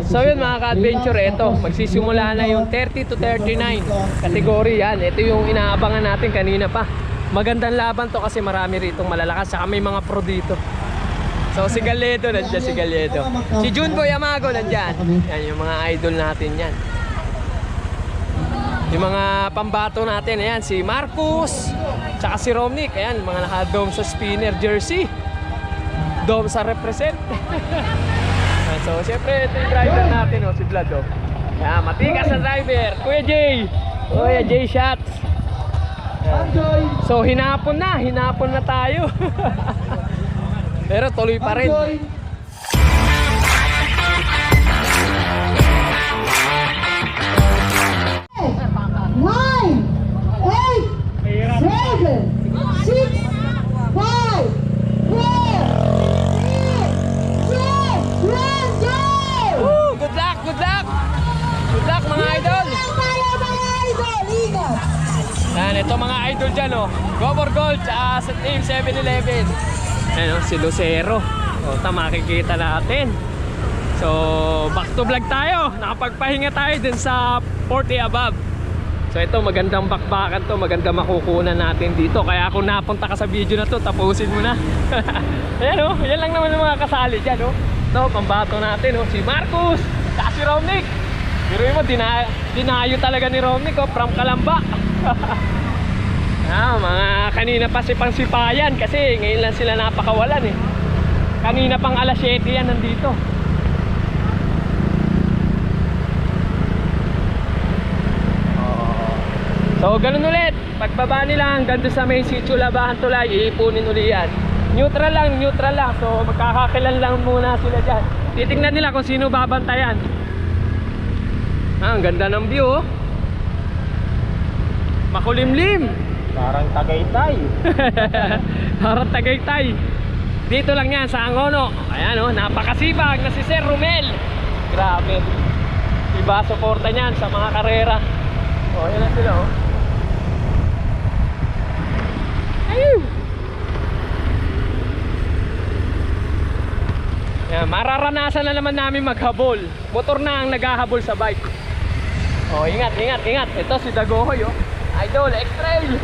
So yun mga ka-adventure, ito magsisimula na yung 30 to 39 category yan. Ito yung inaabangan natin kanina pa. Magandang laban to kasi marami rito malalakas, saka may mga pro dito. So si Galedo, nandiyan si Galedo. Si Junboy Amago nandiyan. Yan yung mga idol natin yan. Yung mga pambato natin, ayan, si Marcus, tsaka si Romnick, ayan, mga naka-dome sa spinner jersey. Dome sa represent. So syempre ito yung driver natin, oh, si Vlad, oh. Ayan, matigas na driver, Kuya Jay. Kuya Jay shots. So hinapon na tayo. Pero tuloy pa rin. 9, 8, 7, 6, 5, 4, 3, 2, 1, go! Woo! Good luck! Good luck! Good luck mga idol! Yan, ito mga idol dyan, oh. Gobor Gold, sa team 7-Eleven. Ayan, oh, si Lucero. O, makikita natin. So, back to vlog tayo. Nakapagpahinga tayo dun sa 40 above. So ito, magandang bakbakan to, magandang makukunan natin dito. Kaya kung napunta ka sa video na to, tapusin mo na. Ayan, oh, yan lang naman yung mga kasali dyan, oh. Ito, pambato natin, oh, si Marcus, saka si Romnick. Pero mo, dinayo talaga ni Romnick, oh, from Kalamba. Mga kanina pa si Pangsipayan kasi ngayon lang sila napakawalan, eh. Kanina pang alas 7 yan nandito. So ganun ulit, pagbaba nila hanggang doon sa main sitio Labahan Tulay, iipunin ulit yan. Neutral lang. So magkakakilan lang muna sila dyan. Titignan nila kung sino babantayan. Ang ganda ng view, oh. Makulimlim. Parang Tagaytay. Parang Tagaytay. Dito lang yan sa Angono. Ayan, oh, napakasipag na si Sir Romel. Grabe. Iba suporta niyan sa mga karera. Oh, yan na sila, oh. Ayun. Yan, mararanasan na naman namin maghabol. Motor na ang naghahabol sa bike. Oh, ingat. Ito si Dagohoy, oh. Idol, X-Trail.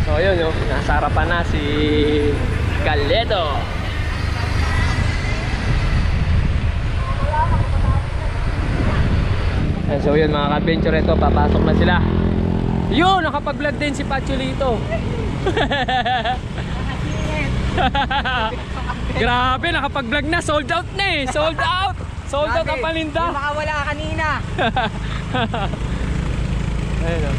So ayun, oh, nasa harapan na si Galedo. And so yun mga ka-adventure, ito papasok na sila. Yun, nakapag-vlog din si Pacholito. Grabe, nakapag-vlog na, sold out na, eh. Sold out ang paninda. Yung makawala kanina. Ayun, oh.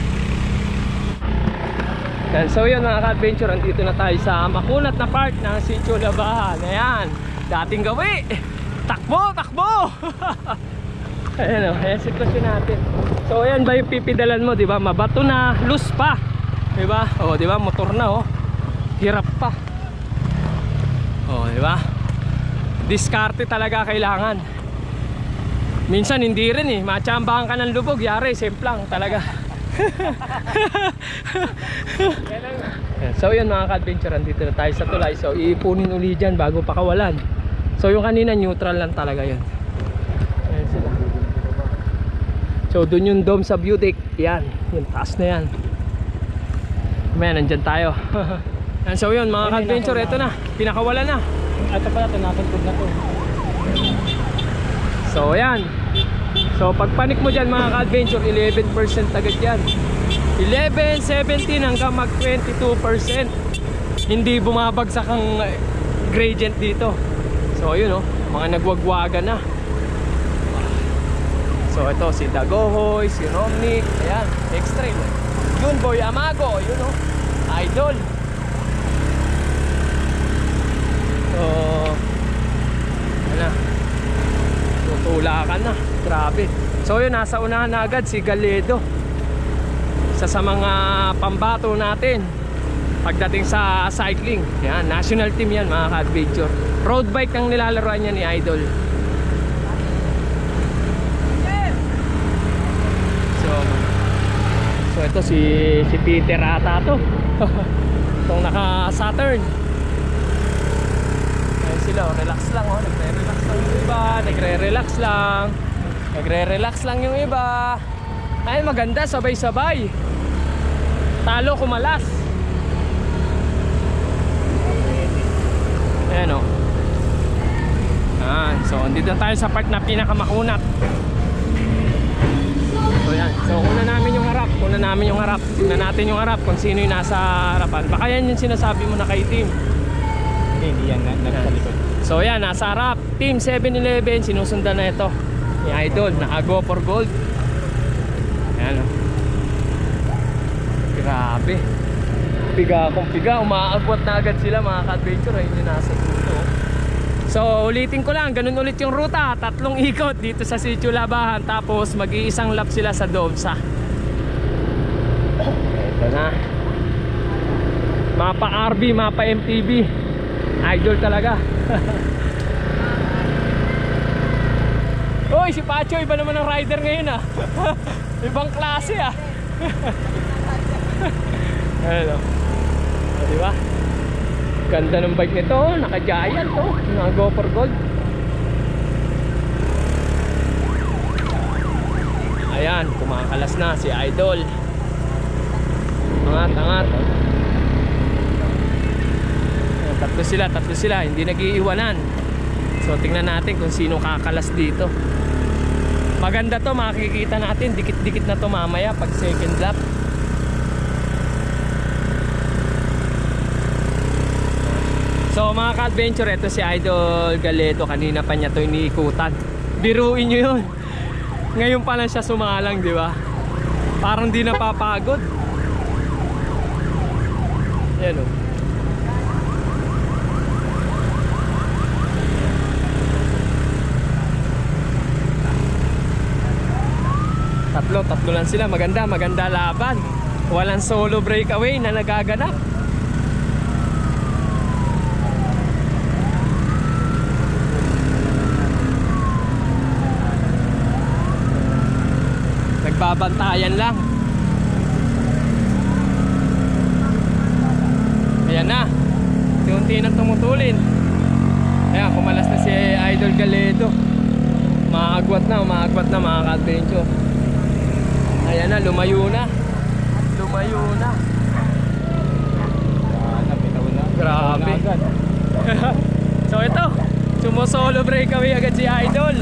And so yun mga ka-adventure, andito na tayo sa makunat na part ng Sitio Labahan. Ayan, dating gawi. Takbo! Ayan, oh, ayan sitwasyon natin. So ayan ba yung pipidalan mo, diba? Mabato na, loose pa, diba? O, diba? Motor na, oh. Hirap pa. O, diba? Diskarte talaga kailangan. Minsan hindi rin, eh. Matsambahan ka ng lubog, yari, semplang talaga. So yun mga ka-adventure, andito na tayo sa tulay. So iipunin uli dyan bago pakawalan. So yung kanina neutral lang talaga yun. Ayan sila. So dun yung dome sa Butik. Yan, yung taas na yan. May nandyan tayo. And so yun mga ka-adventure, ito na, pinakawalan na. Ito pala, tinatugtog na to. So ayan. So pag panik mo dyan mga ka-adventure, 11% agad yan. 11, 17 hanggang mag 22%. Hindi bumabagsak ang gradient dito. So ayun, oh, mga nagwagwaga na. So ito si Dagohoy, si Romnick, ayan, X-Trail. Junboy Amago, yun, oh, idol. So ano, tutulakan na, grabe. So yun, nasa unahan na agad si Galedo. Isa sa mga pambato natin pagdating sa cycling. Yan, national team yan mga ka-adventure. Road bike ang nilalaroan niya ni Idol. So ito si Peter ata to. Itong naka Saturn. Ayun sila, oh, relax lang oh. Nagre-relax lang yung iba. Nagre-relax lang. Nagre-relax lang yung iba. Ay maganda, sabay-sabay. Talo kumalas. Ayan o. So andito tayo sa part na pinakamakunat. So yan. So una namin yung harap. Una namin yung harap. Tingnan natin yung harap kung sino yung nasa harapan. Baka yan yung sinasabi mo na kay team. Hindi yan, nasa likod. So yan, nasa harap. Team 7-Eleven. Sinusundan na ito ni Idol. Naka-go for gold. Ayan o. Grabe. Piga akong piga. Umaagwat na agad sila mga ka-adventure. Ayun yung nasa dulo. So ulitin ko lang, ganun ulit yung ruta. 3 ikot dito sa Sitio Labahan. Tapos mag-iisang lap sila sa Dovsa. Ito na. Mapa RV, mapa MTB. Idol talaga. Uy, si Pacho, iba naman ang rider ngayon ah. Ibang klase ah. Hello. Diba? Ganda ng bike nito, naka-giant to, naka-go for gold. Ayan, kumakalas na si Idol. Angat, angat. Ayan, tatlo sila, hindi nag-iiwanan. So tingnan natin kung sino kakalas dito. Maganda to, makikita natin, dikit-dikit na to mamaya pag second lap. So mga ka-adventure, ito si Idol Galedo. Kanina pa niya to iniikutan. Biruin nyo yun. Ngayon pa lang siya sumalang, di ba? Parang di napapagod. Yan o. Tatlo lang sila. Maganda laban. Walang solo breakaway na nagaganap. Nagbabantayan lang. Ayan na. Unti nang tumutulin. Ayan, kumalas na si Idol Galedo. Umaagwat na mga ka-adventure. Ayan na, lumayo na. Lumayo na. Grabe. So ito, sumusolo breakaway agad si Idol.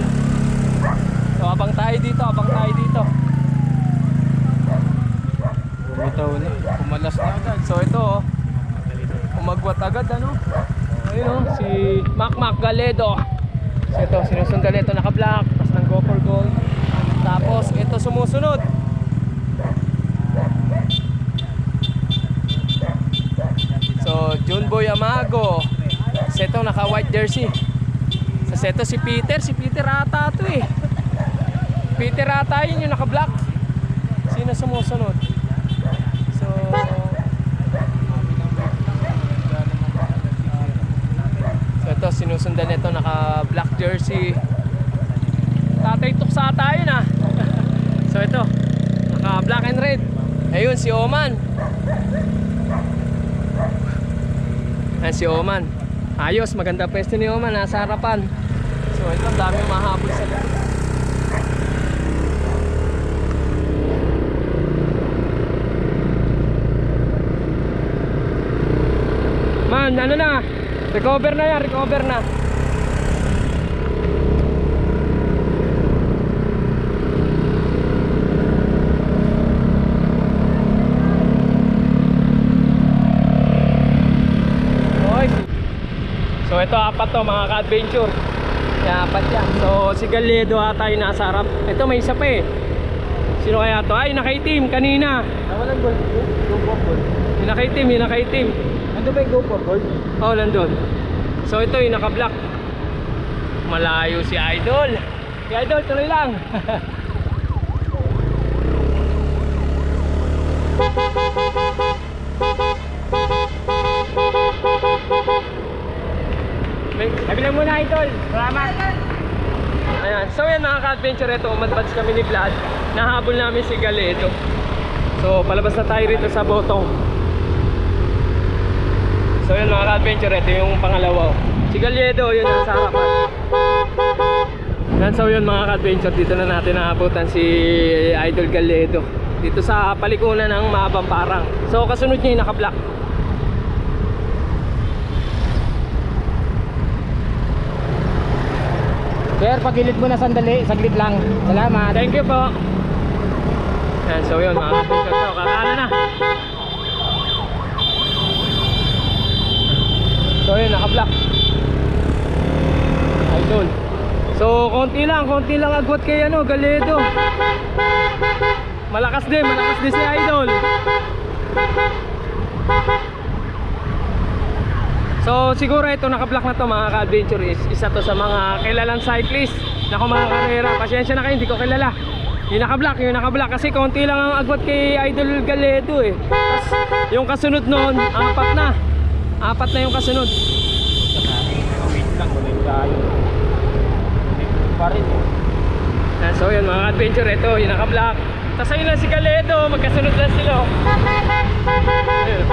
So abang tayo dito. Bumitaw na, kumalas na agad. So ito oh, umagwat agad ano. Ayun oh, si Mac Galedo. So ito, sinusundan ito, naka-black, tapos nang go for gold. Tapos ito sumusunod. So Junboy Amago. So ito naka-white jersey. So ito si Peter ata ito eh. Peter ata yun yung naka-black. Sino sumusunod? So ito sinusundan nito, naka-black jersey. Tatay Tuksa tayo na. So ito, naka-black and red. Ayun si Oman. Ayan si Oman. Ayos, maganda pwesto ni Oman, nasa harapan. So ito, dami mahabol sa likod. Man, ano na? Recover na yan, recover na. So ito, apat to mga ka-adventure. Kaya apat yan. So si Galedo ata yung nasa harap. Ito may isa pa eh. Sino kaya to? Ay, nakaitim kanina. Nawalan gold. Go for gold. Yung nakaitim. Ano ba yung go for gold? Oh, nandun. So ito yung naka-black. Malayo si Idol. Si Idol, tuloy lang. Nabilang muna Idol. Salamat. Ayan. So yan mga ka-adventure, ito umadvance kami ni Vlad. Nahabol namin si Galedo. So palabas na tayo rito sa Botong. So yun mga ka-adventure, ito yung pangalawa. Si Galledo, yun nasa harapan. Yan, so yun mga ka-adventure, dito na natin naabutan si Idol Galledo. Dito sa palikunan ng Mahabang Parang. So kasunod niya yung naka-block. Sir, pagilid mo na sandali, saglit lang. Salamat. Thank you po. Yan, so yun mga ka-adventure, so kakala na. So yun, naka-block Idol. So konti lang agwat kay ano, Galledo. Malakas din si Idol. So siguro ito naka-block na to mga ka-adventure, isa to sa mga kilalang cyclist. Naku mga karera, pasensya na kayo, hindi ko kilala. Yung naka-block kasi konti lang ang agwat kay Idol Galledo eh. Tapos yung kasunod noon, apat na yung kasunod. Wait lang, ulit tayo. Pa rin. So yun mga adventure, ito yung naka-block. Tapos ayun lang si Galledo, magkasunod lang sila. Ayun.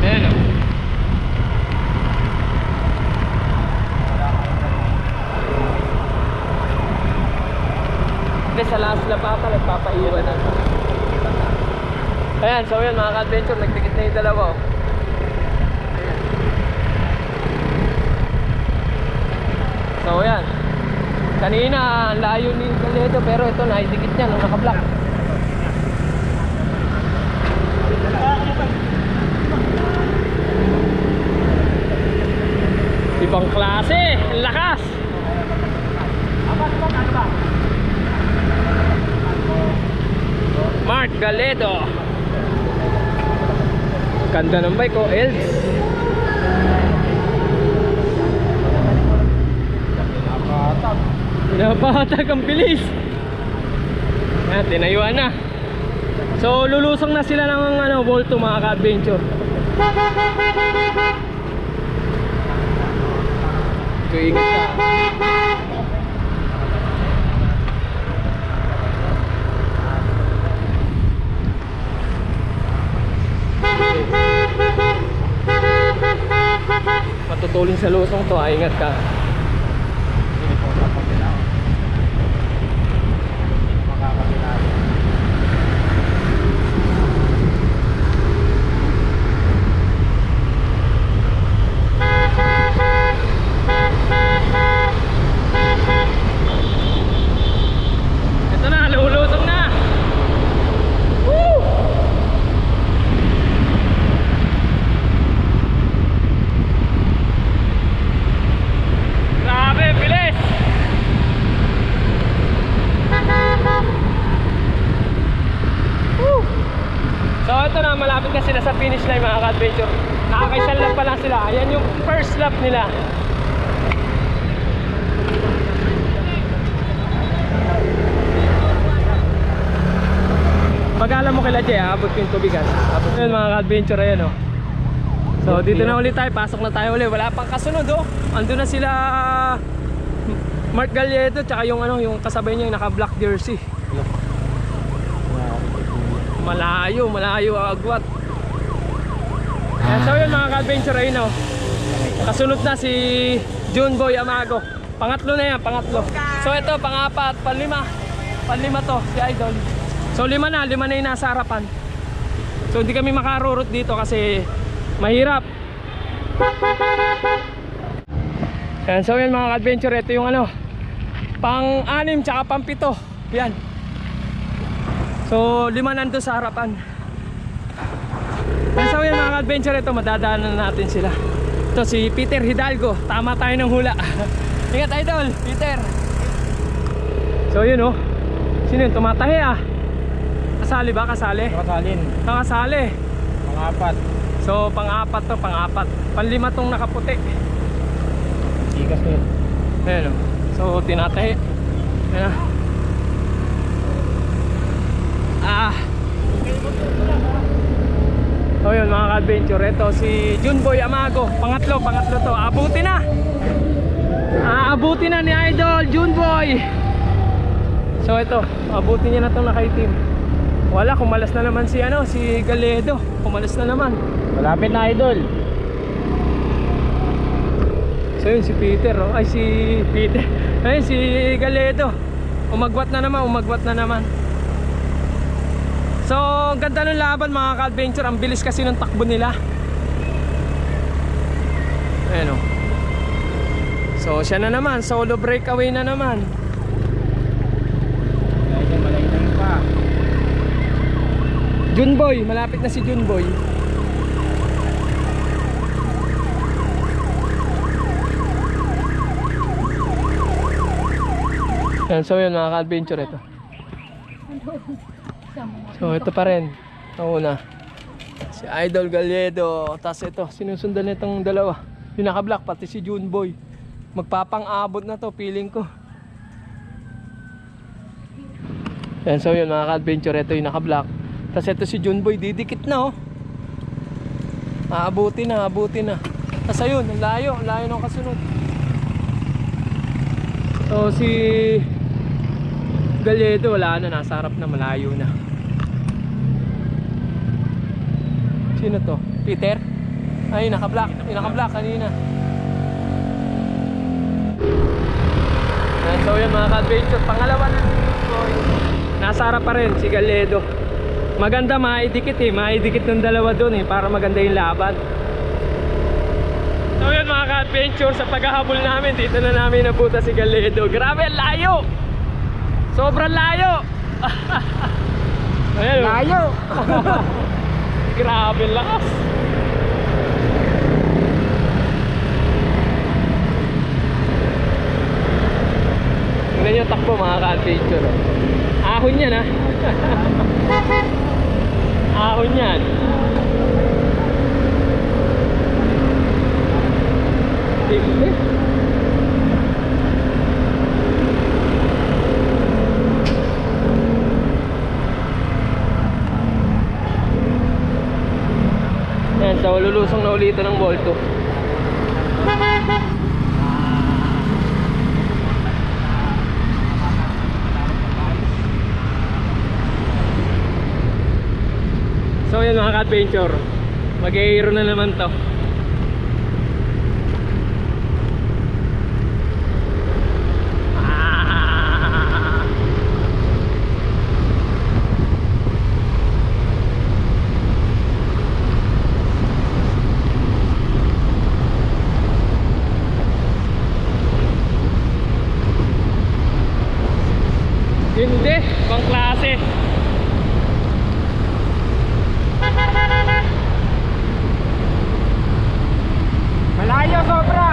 Ayan o. Hindi, sa last na pata, nagpapaiwan na. Ayan, so yun mga ka-adventure, nagdikit na yung dalawa. Ayan. So yan. Kanina, ang layo ni Galledo, pero ito, naidikit niya nung naka-block. Ibang klase, ang lakas. Mark Galledo. Ganda ng bike ko, Elds. Napatag ang bilis. Yan, tinayuan na. So lulusong na sila ng ano, Volto mga ka-adventure. So ingat ka. Matutulin sa lusong to, ingat ka. Ito na, lulusong na. Woo! Grabe, bilis. Woo! So ito na, malapit na sila sa finish line mga ka-adventure. Nakakaisang lap pa lang sila. Ayan yung first lap nila. Pag alam mo kila Jay, abot yung tubigan. Ayan mga ka-adventure, ayan o. So dito na ulit tayo, pasok na tayo ulit. Wala pang kasunod o. Ando na sila Mark Galledo, tsaka yung ano, yung kasabay niya yung naka-black jersey. Malayo agwat. Ayan, so yun mga ka-adventure, ayun o. Kasunod na si Junboy Amago. Pangatlo na yan, pangatlo. So ito, pangapat, panlima to, si Idol. So lima na yung nasa harapan. So hindi kami makarurot dito kasi mahirap. Ayan, so yan mga ka-adventure, ito yung ano, pang-6 tsaka pang-7. Yan. So 5 nando sa harapan. Ayan, so yan mga ka-adventure, ito madadaanan natin sila. Ito si Peter Hidalgo. Tama tayo ng hula. Ingat Idol, Peter. So yun oh. Sino yun? Tumatahi ah. Kasali ba? Kasali? Nakasalin. Nakasali. Pang-4. So pang-4 to, pang-4. Pang-5 tong nakaputi. Ikas mo yun. Ayan o. So tinatahi. Ayan na. So yun mga ka-adventure, ito si Junboy Amago. Pangatlo to. Abuti na. Aabuti na ni Idol Junboy. So ito, abutin niya na itong nakaitim. Wala, kumalas na naman si si Galedo. Kumalas na naman. Malapit na, idol. So yun, si Peter, oh. Ay, si Peter. Ay, si Galedo. Umagwat na naman. So, ang ganda ng laban mga ka-adventure. Ang bilis kasi ng takbo nila. Ayan, oh. So, siya na naman. Solo breakaway na naman. Malay pa. Junboy, malapit na si Junboy. Ayan, so yun mga ka-adventure ito. So ito pa rin, nauna si Idol Galedo. Tapos ito, sinusundan nitong dalawa. Yung naka-black, pati si Junboy. Magpapang-abot na to, feeling ko. Ayan, so yun mga ka-adventure, ito yung naka-black. Tapos ito si Junboy, didikit na, oh. Aabutin na. Tapos ayun, ang layo ng kasunod. So si Galedo wala na, nasa harap na, malayo na. Sino to? Peter? Ay, naka-black. Yung naka-black kanina. So yun mga ka-adventure, pangalawa na. Nasa harap pa rin si Galedo. Maganda maidikit maidikit ng dalawa doon para maganda yung laban. So yun mga ka-adventure, sa paghahabol namin, dito na namin nabuta si Galedo. Grabe, ang layo! Sobrang layo! Ayan, Layo! grabe, lakas! Tingnan yung takbo mga ka-adventure. Ahon yan, ha? Ahon yan. Tingnan. Yan, so lulusong na ulit ng Volto. So yan mga ka-adventure, mag-aero na naman to. Hindi, pang klase. Malayo sobra!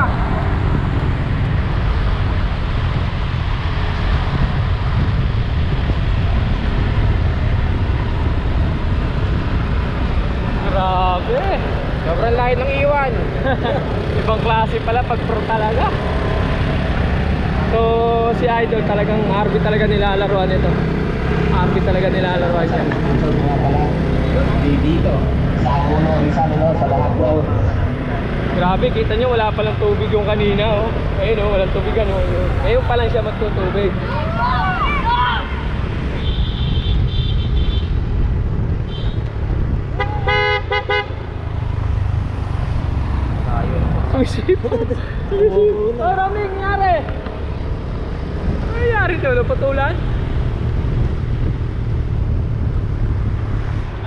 Grabe. Sobrang layo ng iwan. Ibang klase pala pag pro talaga. So si Idol talagang RB talaga nilalaruan ito. RB talaga nilalaruan siya. Dito. Sa puno, sa lahat po. Grabe, kita nyo wala palang tubig yung kanina, oh. Ayun, oh, walang tubig, ano. Ngayon pa lang siya magtutubig. Ang sipon. Maraming nangyari. Ano nangyari ito? Napatulan?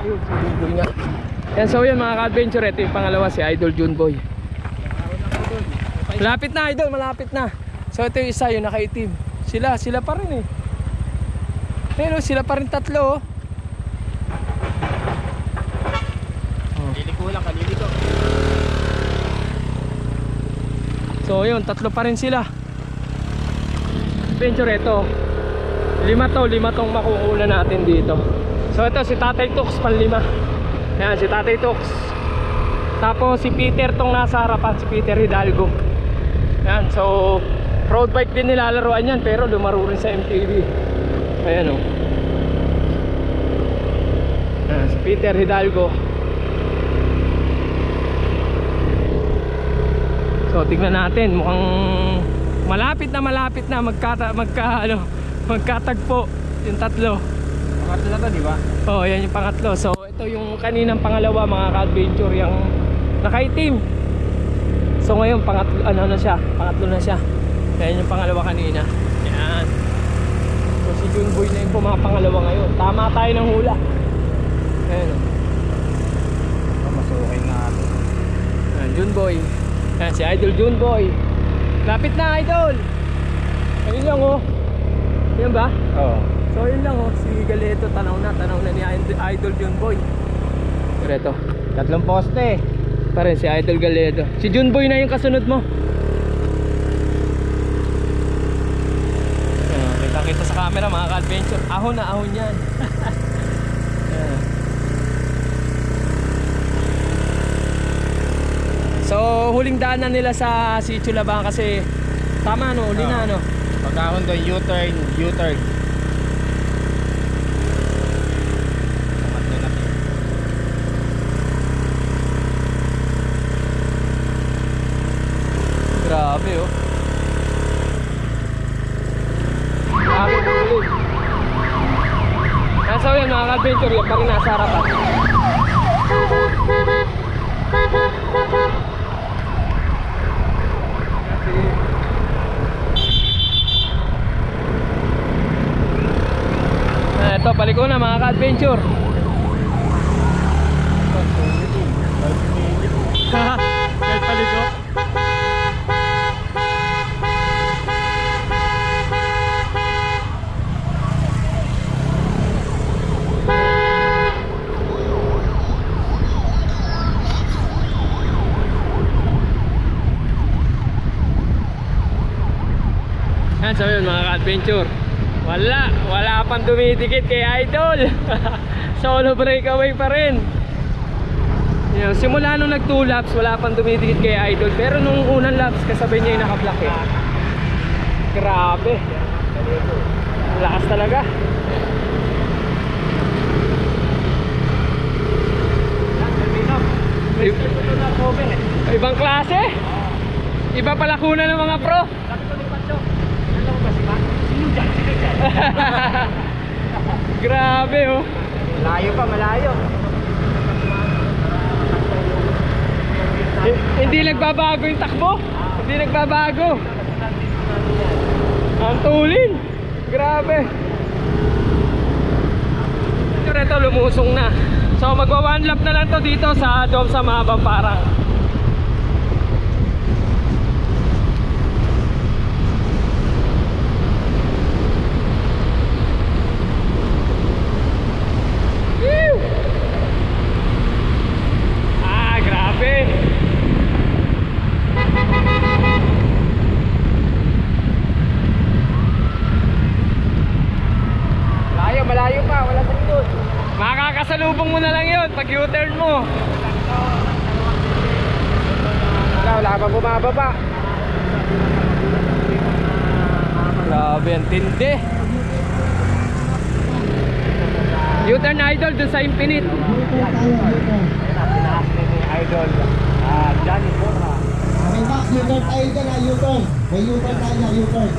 Ayun, si Junboy nga. Yan, so yun mga ka-adventure, ito yung pangalawa, si Idol Junboy. Malapit na, Idol, malapit na. So ito yung isa, yung nakaitim. Sila pa rin eh. Pero sila pa rin tatlo, oh. Liliko lang, kaliliko. So yun, tatlo pa rin sila. Adventure ito. Lima tong makukuha natin dito. So ito si Tatay Tux, panlima. Ayan, si Tatay Tux. Tapos si Peter tong nasa harapan, si Peter Hidalgo. Ayan, so road bike din nilalaroan yan, pero lumaro rin sa MTV. Ayan, oh. Ayan, si Peter Hidalgo. So tignan natin, mukhang malapit na magkatagpo yung tatlo. Pangatlo na to, di ba? Oh, yan yung pangatlo. So, ito yung kaninang pangalawa mga ka-adventure, yung nakaitim. So, ngayon pangatlo, ano na siya? Pangatlo na siya. Yan yung pangalawa kanina. Yan. So, si Junboy na yung pumapangalawa ngayon. Tama tayo ng hula. Ayan o. Masukay nga ito. Yan, Junboy. Yan, si Idol Junboy. Lapit na, Idol! Ayun lang oh. Yan ba? Oo. So yun lang oh, si Galeto tanaw na ni Idol Junboy. Pero ito, 3 poste. pa rin si Idol Galeto. Si Junboy na yung kasunod mo. Kita sa camera mga ka-adventure. Ahon na ahon yan. Ayan. So huling daanan nila sa Sitio Labang kasi tama no, huli na no. Pagkahon doon, U-turn. Grabe oh. Grabe ulit. So yan mga ka-adventure, yan pa rin nasa harapan. Ito, paliko na mga ka-adventure. Kahit paliko. Yan, so yun mga ka-adventure, wala pang dumidikit kay Idol. Solo breakaway pa rin. Yan, simula nung nag 2 laps wala pang dumidikit kay Idol, pero nung unang laps kasabay niya yung naka-block eh. Grabe, lakas talaga. Ibang klase, iba pala kuna ng mga pro. Grabe oh. Malayo pa, malayo. Hindi nagbabago yung takbo. Hindi nagbabago. Ang tulin. Grabe. Ito lumusong na. So magwa 1 lap na lang to dito sa Dom sa Mahabang Parang. Grabe. Malayo pa, wala sa likod. Makakasalubong mo na lang yun pag U-turn mo. Wala pa bumababa. Grabe, ang tindi. U-turn Idol dun sa Infinite. Idol. Johnny Borja. May box U-turn tayo dyan ha, U-turn. May U-turn tayo dyan, U-turn.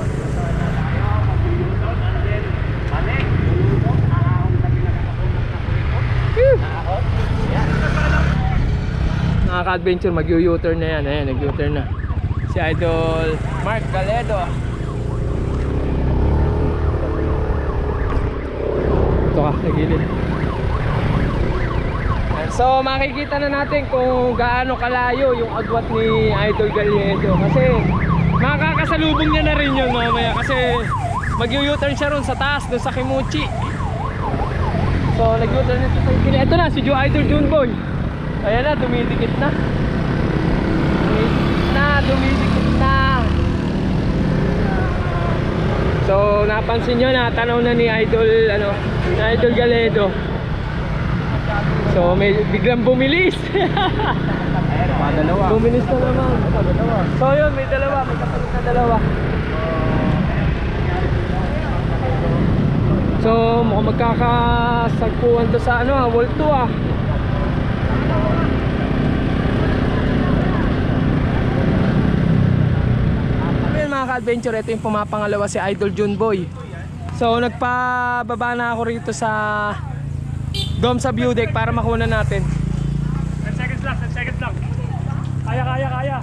Nakaka-adventure, mag-U-turn na yan. Ayan, nag-U-turn na si Idol Mark Galedo. Ito ka, nagilid. So makikita na natin kung gaano kalayo yung agwat ni Idol Galedo, kasi makakasalubong niya na rin yun mamaya, kasi mag-U-turn siya ron sa taas, dun sa Kimuchi. So nag-U-turn nito sa Infinite. Ito na si Idol Junboy. Ayan na, dumidikit na. Dumidikit na. So napansin nyo na, tanaw na ni Idol, ni Idol Galedo. So may biglang bumilis. Dalawa. Bumilis na naman. So yun, may dalawa, may kapalit na dalawa. So mukhang magkakasagpuan to sa World 2 ah. Ayun mga ka-adventure, ito yung pumapangalawa si Idol Junboy. So nagpababa na ako rito sa Dome sa view deck para makuha natin. 10 seconds lang, 10 seconds lang. Kaya.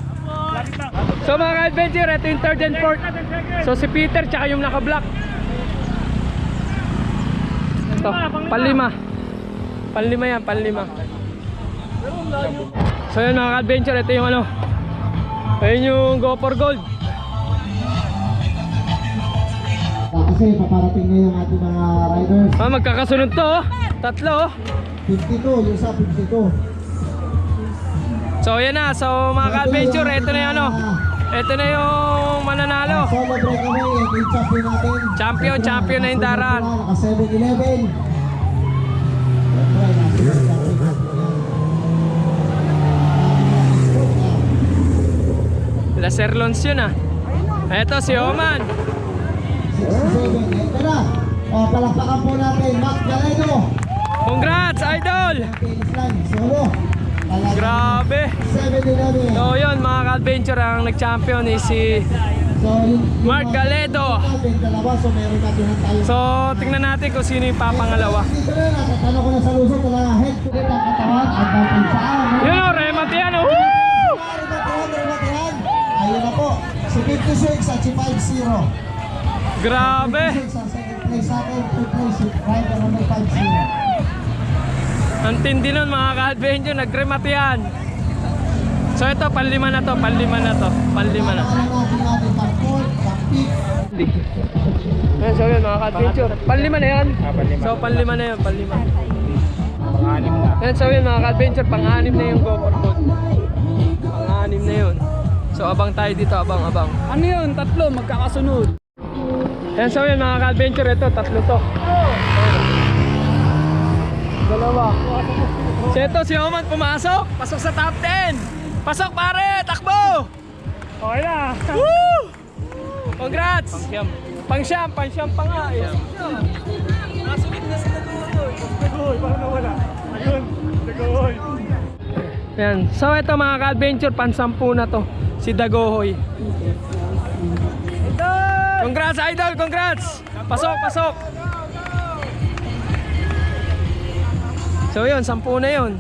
Lapit lang. So mga ka-adventure, ito yung third and fourth. So si Peter tsaka yung naka-block. Ito, panlima. Panlima yan, panlima. So yun mga ka-adventure, ito yung ano. Ayun yung Go for Gold. Kasi paparating na yung ating mga riders. Magkakasunod to oh. Tatlo oh. 52, yung sa 52. So yan na, so mga ka-adventure, ito na yung ano. Ito na yung mananalo. Solo breakaway, ito yung champion natin. Champion na yung daraan. Naka 7-11. La Serlons yun ah. Ito si Oman. 67, ito na. O, palakpakan po natin, Mac Galedo. Congrats idol. Finish line, solo. Talagang Grabe. 7-11. So yun mga ka-adventure, ang nag-champion is si So, Mark Galedo. natin, dalawa, so meron natin ng tayo. So tingnan natin kung sino yung papangalawa. Dito na, nakatanong ko na sa luso, talaga head to head ang katawan, advantage sa amin. Yun o, Remat yan oh. Woo! Rematihan. Ayun na po, si 56 at si 5-0. Grabe. 56 ang second place sa akin, 2 place, si rider number 5-0. Ang tindi nun mga ka-adventure, nag-remat yan. So ito, panlima na to, panlima na to, panlima na. Alam natin natin, pang-fourth, pang-fifth. Ayan, so yun mga ka-adventure, panlima na yan. So panlima na yan, panlima. Pang-anim na. Ayan, so yun mga ka-adventure, pang-anim na yung Go for Gold. Pang-anim na yun. So abang tayo dito, abang. Ano yun? Tatlo, magkakasunod. Ayan, so yun mga ka-adventure, ito, tatlo to. Dalawa. So ito, si Oman pumasok, pasok sa top 10. Pasok pare, takbo! Okay na. Woo! Congrats! Pang-siyam pa nga eh. Nasulit na sila doon. Nagoy, parang nawala. Ayun, nagoy. Ayan. So ito mga ka-adventure, pansampu na to. Si Dagohoy. Congrats idol, congrats! Pasok! So yun, 10 na yun.